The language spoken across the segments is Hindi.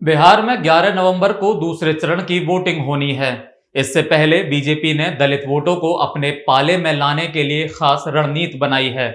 बिहार में 11 नवंबर को दूसरे चरण की वोटिंग होनी है। इससे पहले बीजेपी ने दलित वोटों को अपने पाले में लाने के लिए खास रणनीति बनाई है।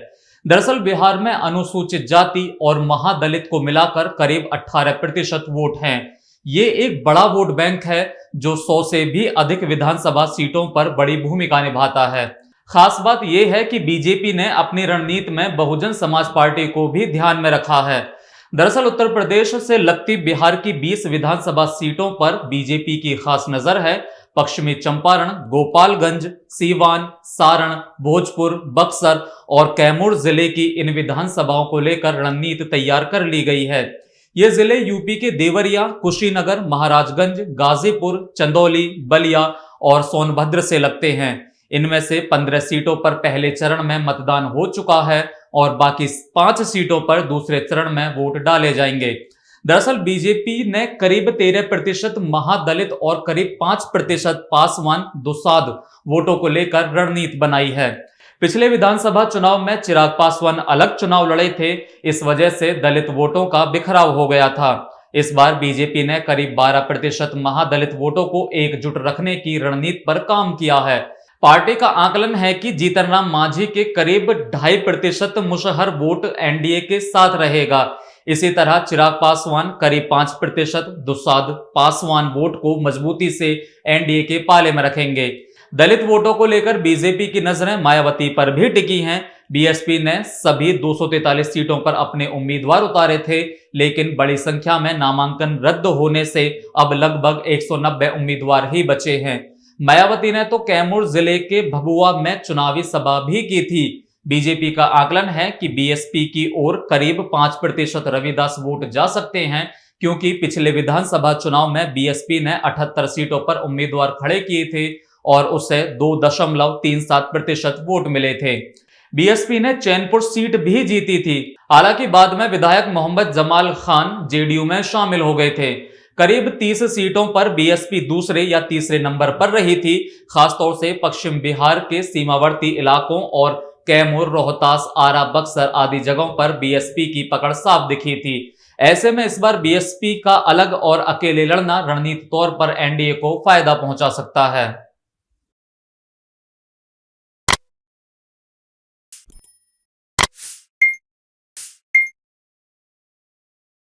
दरअसल बिहार में अनुसूचित जाति और महादलित को मिलाकर करीब 18% वोट हैं। ये एक बड़ा वोट बैंक है जो 100 से भी अधिक विधानसभा सीटों पर बड़ी भूमिका निभाता है। खास बात यह है कि बीजेपी ने अपनी रणनीति में बहुजन समाज पार्टी को भी ध्यान में रखा है। दरअसल उत्तर प्रदेश से लगती बिहार की 20 विधानसभा सीटों पर बीजेपी की खास नजर है। पश्चिमी चंपारण, गोपालगंज, सीवान, सारण, भोजपुर, बक्सर और कैमूर जिले की इन विधानसभाओं को लेकर रणनीति तैयार कर ली गई है। ये जिले यूपी के देवरिया, कुशीनगर, महाराजगंज, गाजीपुर, चंदौली, बलिया और सोनभद्र से लगते हैं। इनमें से 15 सीटों पर पहले चरण में मतदान हो चुका है और बाकी 5 सीटों पर दूसरे चरण में वोट डाले जाएंगे। दरअसल बीजेपी ने करीब 13% महादलित और करीब 5% पासवान दुसाध वोटों को लेकर रणनीति बनाई है। पिछले विधानसभा चुनाव में चिराग पासवान अलग चुनाव लड़े थे, इस वजह से दलित वोटों का बिखराव हो गया था। इस बार बीजेपी ने करीब 12% महादलित वोटों को एकजुट रखने की रणनीति पर काम किया है। पार्टी का आकलन है कि जीतन राम मांझी के करीब 2.5% मुशहर वोट एनडीए के साथ रहेगा। इसी तरह चिराग पासवान करीब 5% दुसाध पासवान वोट को मजबूती से एनडीए के पाले में रखेंगे। दलित वोटों को लेकर बीजेपी की नजरें मायावती पर भी टिकी हैं। बीएसपी ने सभी 243 सीटों पर अपने उम्मीदवार उतारे थे, लेकिन बड़ी संख्या में नामांकन रद्द होने से अब लगभग 190 उम्मीदवार ही बचे हैं। मायावती ने तो कैमूर जिले के भभुआ में चुनावी सभा भी की थी। बीजेपी का आकलन है कि बीएसपी की ओर करीब 5% रविदास वोट जा सकते हैं, क्योंकि पिछले विधानसभा चुनाव में बीएसपी ने 78 सीटों पर उम्मीदवार खड़े किए थे और उसे 2.37% वोट मिले थे। बीएसपी ने चैनपुर सीट भी जीती थी। हालांकि बाद में विधायक मोहम्मद जमाल खान जेडीयू में शामिल हो गए थे। करीब 30 सीटों पर बीएसपी दूसरे या तीसरे नंबर पर रही थी। खासतौर से पश्चिम बिहार के सीमावर्ती इलाकों और कैमूर, रोहतास, आरा, बक्सर आदि जगहों पर बीएसपी की पकड़ साफ दिखी थी। ऐसे में इस बार बीएसपी का अलग और अकेले लड़ना रणनीतिक तौर पर एनडीए को फायदा पहुंचा सकता है।